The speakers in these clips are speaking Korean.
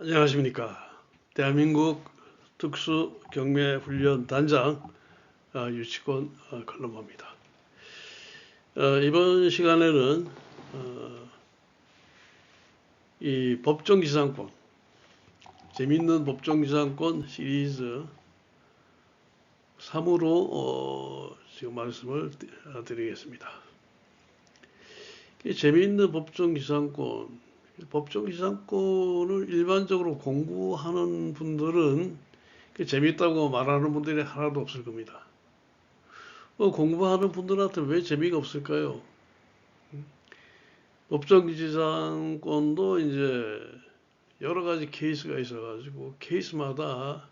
안녕하십니까. 대한민국 특수경매훈련단장 유치권 클로머입니다. 이번 시간에는 이 법정지상권, 재미있는 법정지상권 시리즈 3으로 지금 말씀을 드리겠습니다. 이 재미있는 법정지상권을 일반적으로 공부하는 분들은 재미있다고 말하는 분들이 하나도 없을 겁니다. 공부하는 분들한테 왜 재미가 없을까요? 법정지상권도 이제 여러 가지 케이스가 있어가지고 케이스마다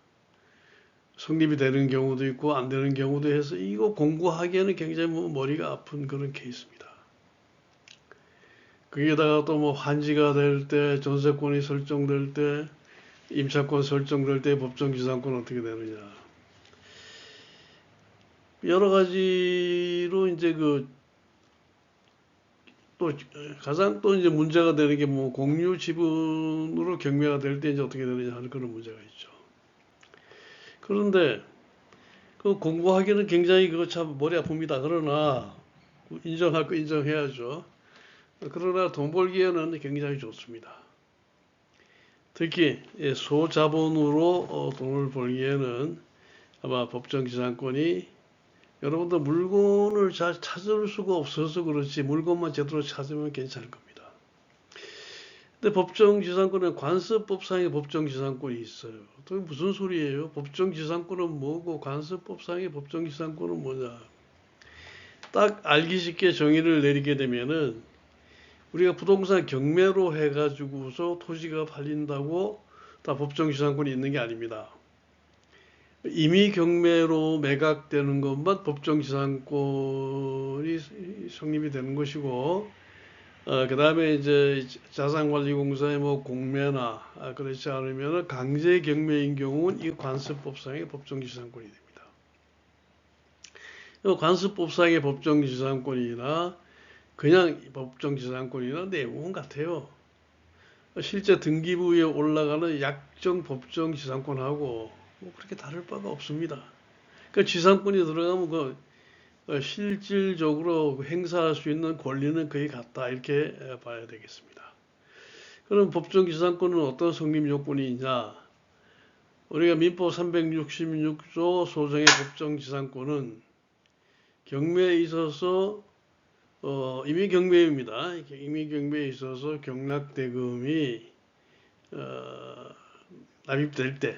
성립이 되는 경우도 있고 안 되는 경우도 해서 이거 공부하기에는 굉장히 머리가 아픈 그런 케이스입니다. 거기에다가 또 환지가 될 때, 전세권이 설정될 때, 임차권 설정될 때 법정지상권 어떻게 되느냐. 여러 가지로 이제 또 가장 또 이제 문제가 되는 게 공유 지분으로 경매가 될 때 이제 어떻게 되느냐 하는 그런 문제가 있죠. 그런데 그 공부하기는 굉장히 그거 참 머리 아픕니다. 그러나 인정할 거 인정해야죠. 그러나 돈 벌기에는 굉장히 좋습니다. 특히 소자본으로 돈을 벌기에는 아마 법정지상권이 여러분들 물건을 잘 찾을 수가 없어서 그렇지 물건만 제대로 찾으면 괜찮을 겁니다. 근데 법정지상권은 관습법상의 법정지상권이 있어요. 또 무슨 소리예요? 법정지상권은 뭐고 관습법상의 법정지상권은 뭐냐? 딱 알기 쉽게 정의를 내리게 되면은 우리가 부동산 경매로 해가지고서 토지가 팔린다고 다 법정지상권이 있는 게 아닙니다. 임의 경매로 매각되는 것만 법정지상권이 성립이 되는 것이고, 그 다음에 이제 자산관리공사의 공매나 그렇지 않으면 강제 경매인 경우는 이 관습법상의 법정지상권이 됩니다. 관습법상의 법정지상권이나 그냥 법정지상권이나 내용은 같아요. 실제 등기부에 올라가는 약정 법정지상권하고 그렇게 다를 바가 없습니다. 그 지상권이 들어가면 실질적으로 행사할 수 있는 권리는 거의 같다 이렇게 봐야 되겠습니다. 그럼 법정지상권은 어떤 성립 요건이 있냐? 우리가 민법 366조 소정의 법정지상권은 경매에 있어서 임의경매입니다. 임의경매에 있어서 경락대금이 납입될 때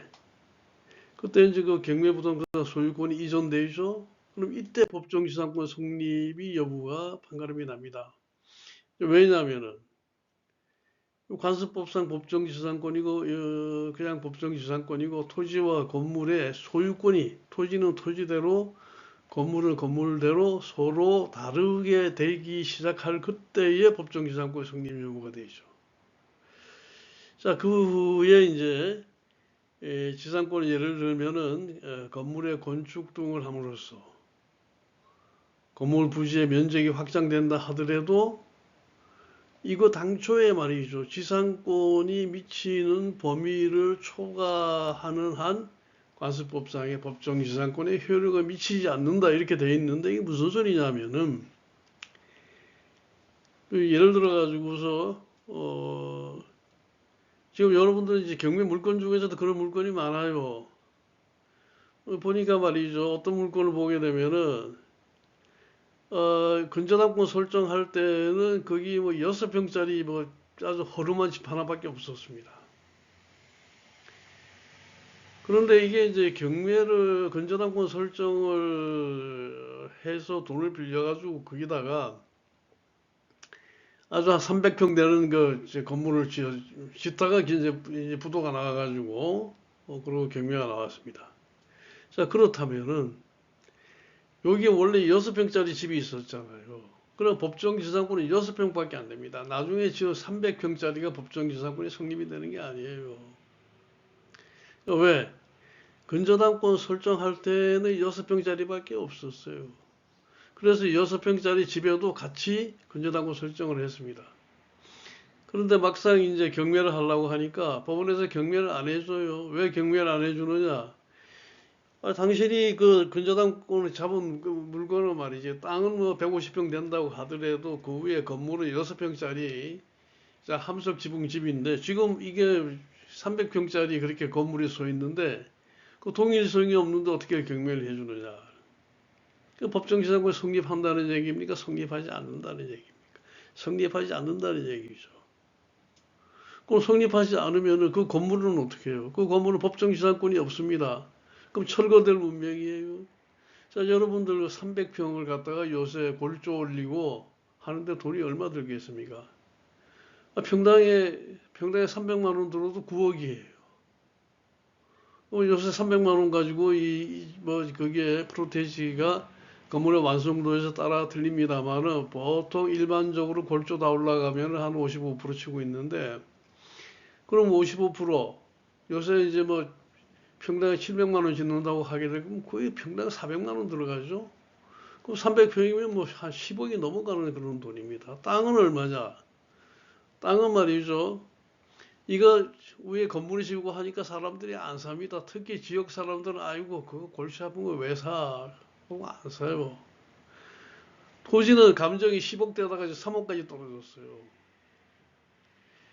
그때 이제 그 경매부동산 소유권이 이전되죠. 그럼 이때 법정지상권 성립이 여부가 판가름이 납니다. 왜냐하면은 관습법상 법정지상권이고 그냥 법정지상권이고 토지와 건물의 소유권이 토지는 토지대로 건물은 건물대로 서로 다르게 되기 시작할 그때의 법정지상권 성립 여부가 되죠. 자, 그 후에 이제 지상권을 예를 들면은 건물의 건축 등을 함으로써 건물 부지의 면적이 확장된다 하더라도 이거 당초에 말이죠. 지상권이 미치는 범위를 초과하는 한 관습법상의 법정지상권에 효력가 미치지 않는다 이렇게 되어 있는데 이게 무슨 소리냐면은 예를 들어 가지고서 지금 여러분들 이제 경매 물건 중에서도 그런 물건이 많아요. 보니까 말이죠. 어떤 물건을 보게 되면은 근저당권 설정할 때는 거기 6평짜리 아주 허름한 집 하나밖에 없었습니다. 그런데 이게 이제 경매를 근저당권 설정을 해서 돈을 빌려가지고 거기다가 아주 한 300평 되는 건물을 짓다가 이제 부도가 나와가지고 그리고 경매가 나왔습니다. 자, 그렇다면은 여기에 원래 6평짜리 집이 있었잖아요. 그럼 법정지상권은 6평밖에 안 됩니다. 나중에 지어 300평짜리가 법정지상권이 성립이 되는 게 아니에요. 왜? 근저당권 설정할 때는 6평짜리밖에 없었어요. 그래서 6평짜리 집에도 같이 근저당권 설정을 했습니다. 그런데 막상 이제 경매를 하려고 하니까 법원에서 경매를 안 해줘요. 왜 경매를 안 해주느냐? 당신이 그 근저당권을 잡은 그 물건은 말이지, 땅은 뭐 150평 된다고 하더라도 그 위에 건물은 6평짜리 함석 지붕 집인데 지금 이게 300평짜리 그렇게 건물이 서 있는데 그 동일성이 없는데 어떻게 경매를 해주느냐? 그 법정지상권 성립한다는 얘기입니까? 성립하지 않는다는 얘기입니까? 성립하지 않는다는 얘기죠. 그럼 성립하지 않으면 그 건물은 어떻게 해요? 그 건물은 법정지상권이 없습니다. 그럼 철거될 문명이에요. 자, 여러분들 300평을 갖다가 요새 골조 올리고 하는데 돈이 얼마 들겠습니까? 평당에 300만 원 들어도 9억이에요. 요새 300만 원 가지고 거기에 프로테지가 건물의 완성도에서 따라 틀립니다만은 보통 일반적으로 골조 다 올라가면 한 55% 치고 있는데, 그럼 55% 요새 이제 뭐 평당에 700만 원 짓는다고 하게 되면 거의 평당 400만 원 들어가죠. 그럼 300평이면 뭐 한 10억이 넘어가는 그런 돈입니다. 땅은 얼마냐? 땅은 말이죠. 이거 위에 건물을 지고 하니까 사람들이 안 삽니다. 특히 지역 사람들은 아이고 그거 골치 아픈 거 왜 사? 그거 안 사요. 토지는 감정이 10억대다가 3억까지 떨어졌어요.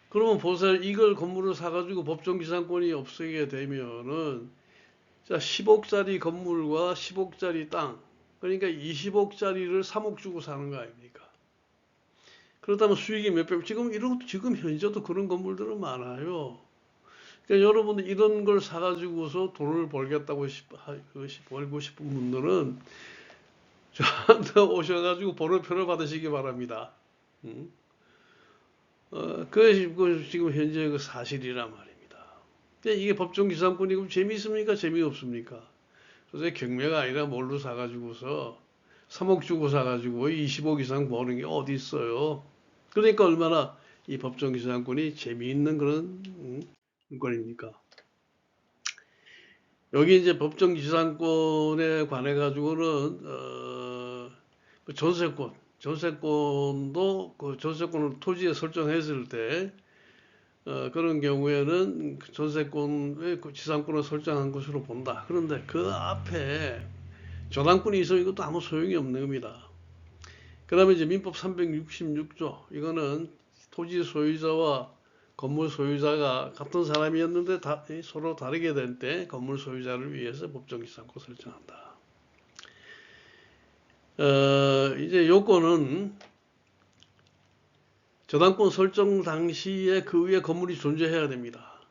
그러면 보세요. 이걸 건물을 사가지고 법정지상권이 없어지게 되면은 자 10억짜리 건물과 10억짜리 땅, 그러니까 20억짜리를 3억 주고 사는 거 아닙니까? 그렇다면 수익이 몇 배? 지금 현재도 그런 건물들은 많아요. 그러니까 여러분들 이런 걸 사가지고서 돈을 벌겠다고 벌고 싶은 분들은 저한테 오셔가지고 번호표를 받으시기 바랍니다. 음. 그것이 지금 현재 그 사실이란 말입니다. 근데 이게 법정지상권이 그럼 재미있습니까? 재미없습니까? 그래서 경매가 아니라 뭘로 사가지고서 3억 주고 사가지고 20억 이상 버는 게 어디 있어요? 그러니까 얼마나 이 법정지상권이 재미있는 그런 물건입니까? 여기 이제 법정지상권에 관해 가지고는 전세권도 그 전세권을 토지에 설정했을 때 그런 경우에는 그 전세권의 그 지상권을 설정한 것으로 본다. 그런데 그 앞에 저당권이 있어 이것도 아무 소용이 없는 겁니다. 그다음에 이제 민법 366조 이거는 토지 소유자와 건물 소유자가 같은 사람이었는데 서로 다르게 될 때 건물 소유자를 위해서 법정지상권 설정한다. 이제 요건은 저당권 설정 당시에 그 위에 건물이 존재해야 됩니다.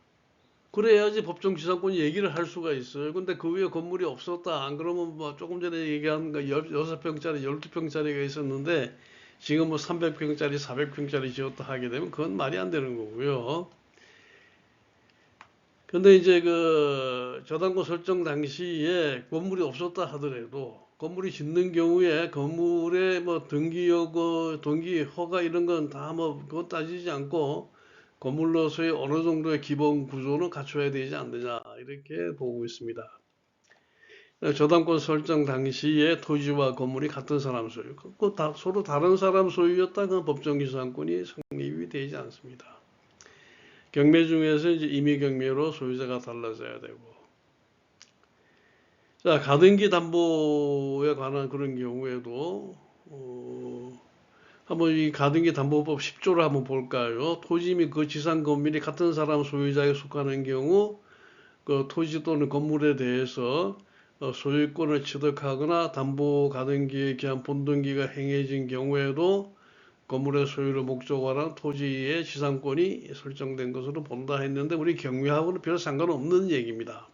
그래야지 법정지상권 얘기를 할 수가 있어요. 근데 그 위에 건물이 없었다. 안 그러면 뭐 조금 전에 얘기한 거 6평짜리, 12평짜리가 있었는데 지금 뭐 300평짜리, 400평짜리 지었다 하게 되면 그건 말이 안 되는 거고요. 근데 이제 그 저당권 설정 당시에 건물이 없었다 하더라도 건물이 짓는 경우에 건물의 뭐 등기 허가 이런 건 다 뭐 그거 따지지 않고 건물로서의 어느 정도의 기본 구조는 갖춰야 되지 않느냐 이렇게 보고 있습니다. 저당권 설정 당시에 토지와 건물이 같은 사람 소유, 서로 다른 사람 소유였다가 법정지상권이 성립이 되지 않습니다. 경매 중에서 이제 임의경매로 소유자가 달라져야 되고, 자 가등기 담보에 관한 그런 경우에도 한번 이 가등기 담보법 10조를 한번 볼까요? 토지 및 그 지상 건물이 같은 사람 소유자에 속하는 경우 그 토지 또는 건물에 대해서 소유권을 취득하거나 담보 가등기에 기한 본등기가 행해진 경우에도 건물의 소유를 목적으로 하는 토지의 지상권이 설정된 것으로 본다 했는데 우리 경매하고는 별 상관없는 얘기입니다.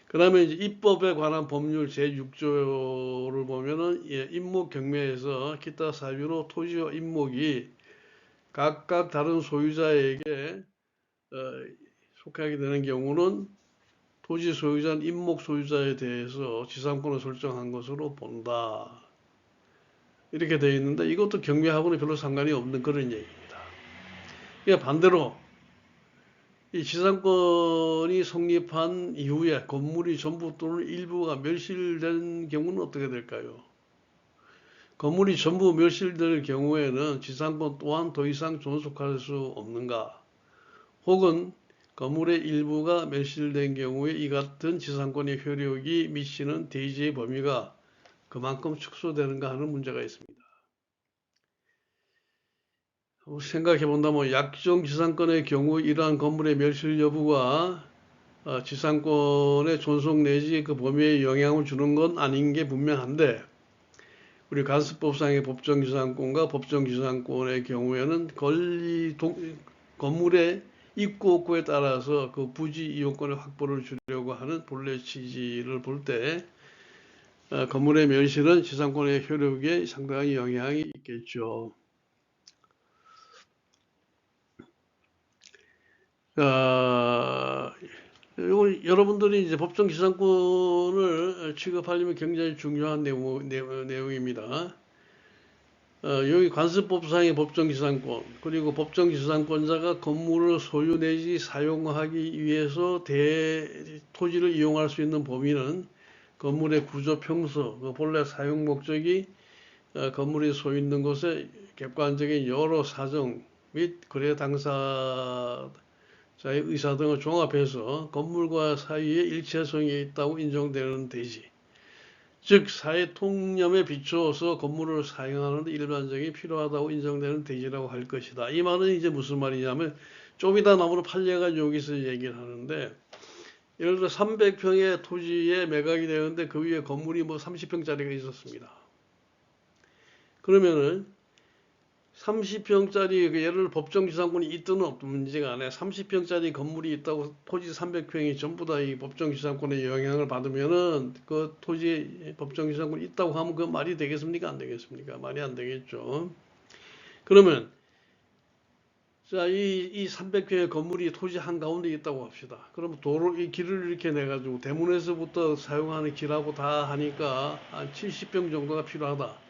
그 다음에 이제 입법에 관한 법률 제6조를 보면은 임목 경매에서 기타 사유로 토지와 임목이 각각 다른 소유자에게 속하게 되는 경우는 토지 소유자는 임목 소유자에 대해서 지상권을 설정한 것으로 본다. 이렇게 되어 있는데 이것도 경매하고는 별로 상관이 없는 그런 얘기입니다. 그러니까 반대로 이 지상권이 성립한 이후에 건물이 전부 또는 일부가 멸실된 경우는 어떻게 될까요? 건물이 전부 멸실될 경우에는 지상권 또한 더 이상 존속할 수 없는가? 혹은 건물의 일부가 멸실된 경우에 이 같은 지상권의 효력이 미치는 대지의 범위가 그만큼 축소되는가 하는 문제가 있습니다. 생각해 본다면 약정 지상권의 경우 이러한 건물의 멸실 여부가 지상권의 존속 내지 그 범위에 영향을 주는 건 아닌 게 분명한데, 우리 간수법상의 법정지상권과 법정지상권의 경우에는 건물의 있고 없고에 따라서 그 부지 이용권의 확보를 주려고 하는 본래 취지를 볼 때 건물의 멸실은 지상권의 효력에 상당히 영향이 있겠죠. 여러분들이 이제 법정지상권을 취급하려면 굉장히 중요한 내용입니다. 여기 관습법상의 법정지상권, 그리고 법정지상권자가 건물을 소유 내지 사용하기 위해서 토지를 이용할 수 있는 범위는 건물의 구조 평수, 그 본래 사용 목적이 건물이 서 있는 곳의 객관적인 여러 사정 및 거래 당사자의 의사 등을 종합해서 건물과 사이에 일체성이 있다고 인정되는 대지. 즉 사회 통념에 비추어서 건물을 사용하는 데 일반적인 필요하다고 인정되는 대지라고 할 것이다. 이 말은 이제 무슨 말이냐면 좀 이따 나무로 판례가지고 여기서 얘기를 하는데, 예를 들어 300평의 토지에 매각이 되는데 그 위에 건물이 뭐 30평짜리가 있었습니다. 그러면은 30평짜리 예를 들어 법정지상권이 있든 없든 문제가 아니라 30평짜리 건물이 있다고 토지 300평이 전부 다 이 법정지상권의 영향을 받으면은 그 토지에 법정지상권이 있다고 하면 그 말이 되겠습니까? 안 되겠습니까? 말이 안 되겠죠. 그러면 자, 이 300평의 건물이 토지 한가운데 있다고 합시다. 그러면 이 길을 이렇게 내가지고 대문에서부터 사용하는 길하고 다 하니까 한 70평 정도가 필요하다.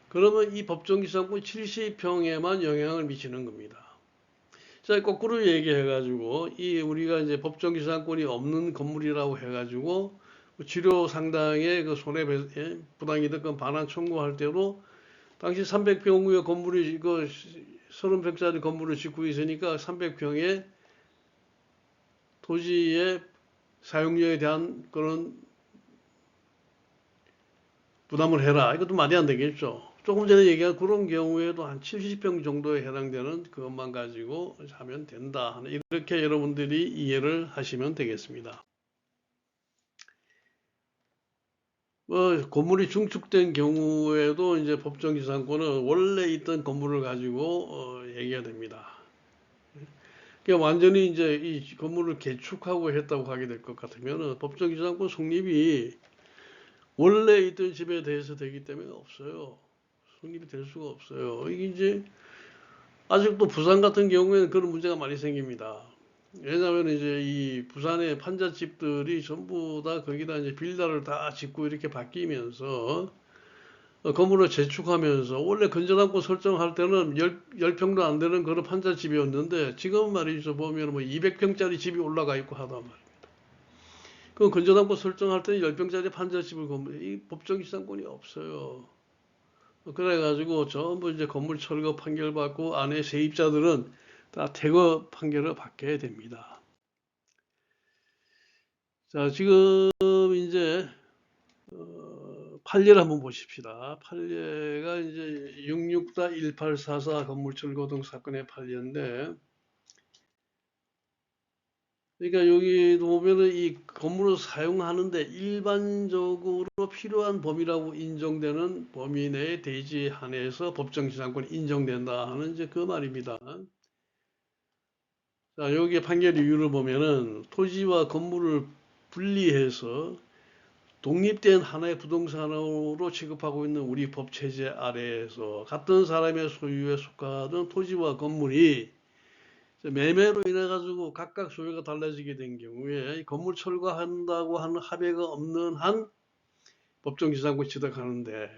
그러면 이 법정지상권 70평에만 영향을 미치는 겁니다. 자, 거꾸로 얘기해가지고, 우리가 이제 법정지상권이 없는 건물이라고 해가지고, 지료 상당의 그 부당이득금 반환 청구할 때도, 당시 300평의 건물이, 30평짜리 건물을 짓고 있으니까 300평의 토지의 사용료에 대한 그런 부담을 해라. 이것도 말이 안 되겠죠. 조금 전에 얘기한 그런 경우에도 한 70평 정도에 해당되는 그것만 가지고 하면 된다. 이렇게 여러분들이 이해를 하시면 되겠습니다. 건물이 중축된 경우에도 이제 법정지상권은 원래 있던 건물을 가지고 얘기가 됩니다. 그러니까 완전히 이제 이 건물을 개축하고 했다고 하게 될 것 같으면 법정지상권 성립이 원래 있던 집에 대해서 되기 때문에 없어요. 성립이 될 수가 없어요. 이게 이제 아직도 부산 같은 경우에는 그런 문제가 많이 생깁니다. 왜냐하면 이제 이 부산의 판잣집들이 전부 다 거기다 이제 빌라를 다 짓고 이렇게 바뀌면서 건물을 재축하면서 원래 건전한권 설정할 때는 10평도 안 되는 그런 판잣집이었는데 지금 말이죠. 보면 뭐 200평짜리 집이 올라가 있고 하단 말입니다. 그 건전한권 설정할 때는 10평짜리 판잣집을 건물, 이 법정지상권이 없어요. 그래가지고 전부 이제 건물 철거 판결 받고 안에 세입자들은 다 퇴거 판결을 받게 됩니다. 자, 지금 이제 판례를 한번 보십시다. 판례가 이제 66-1844 건물 철거 등 사건의 판례인데, 그러니까 여기도 보면은 이 건물을 사용하는데 일반적으로 필요한 범위라고 인정되는 범위 내의 대지에 한해서 법정지상권이 인정된다 하는 이제 그 말입니다. 자, 여기 판결 이유를 보면은 토지와 건물을 분리해서 독립된 하나의 부동산으로 취급하고 있는 우리 법 체제 아래에서 같은 사람의 소유에 속하던 토지와 건물이 매매로 인해 가지고 각각 소유가 달라지게 된 경우에 건물 철거한다고 하는 합의가 없는 한 법정지상권 취득하는데,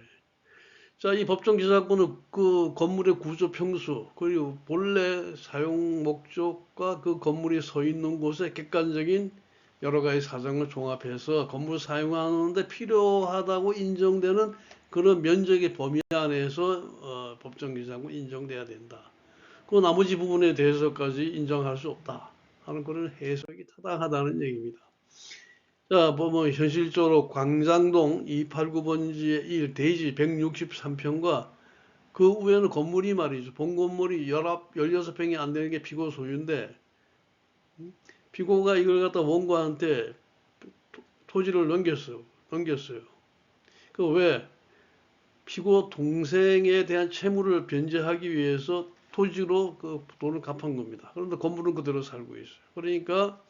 자, 이 법정지상권은 그 건물의 구조 평수 그리고 본래 사용 목적과 그 건물이 서 있는 곳의 객관적인 여러 가지 사정을 종합해서 건물 사용하는데 필요하다고 인정되는 그런 면적의 범위 안에서 법정기상권 인정돼야 된다. 그 나머지 부분에 대해서까지 인정할 수 없다 하는 그런 해석이 타당하다는 얘기입니다. 자, 보면 현실적으로 광장동 289번지의 1 대지 163평과 그 위에는 건물이 말이죠. 본 건물이 16평이 안 되는 게 피고 소유인데, 피고가 이걸 갖다 원고한테 토지를 넘겼어요. 그 왜? 피고 동생에 대한 채무를 변제하기 위해서 토지로 그 돈을 갚은 겁니다. 그런데 건물은 그대로 살고 있어요. 그러니까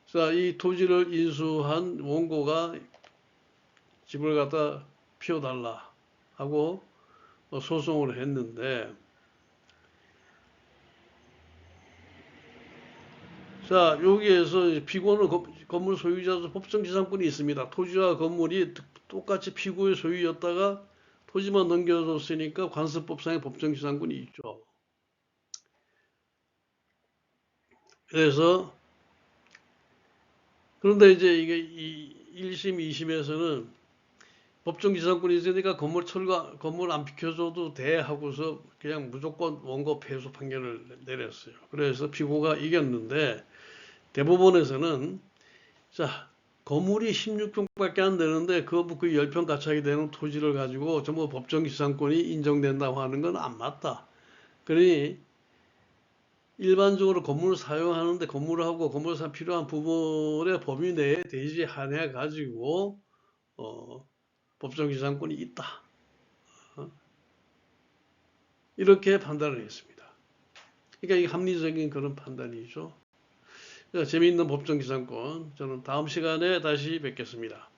자, 이 토지를 인수한 원고가 집을 갖다 피워달라 하고 소송을 했는데, 자, 여기에서 피고는 건물 소유자로서 법정지상권이 있습니다. 토지와 건물이 똑같이 피고의 소유였다가 토지만 넘겨줬으니까 관습법상의 법정지상권이 있죠. 그래서 그런데 이제 이게 1심, 2심에서는 법정지상권이 있으니까 건물 안 비켜줘도 돼 하고서 그냥 무조건 원고 패소 판결을 내렸어요. 그래서 피고가 이겼는데, 대법원에서는 자, 건물이 16평밖에 안 되는데 그 10평 가차게 되는 토지를 가지고 전부 법정지상권이 인정된다고 하는 건 안 맞다. 그러니 일반적으로 건물을 사용하는데 건물하고 건물사 필요한 부분의 범위 내에 대지 한해 가지고 법정지상권이 있다. 이렇게 판단을 했습니다. 그러니까 이게 합리적인 그런 판단이죠. 재미있는 법정기상권, 저는 다음 시간에 다시 뵙겠습니다.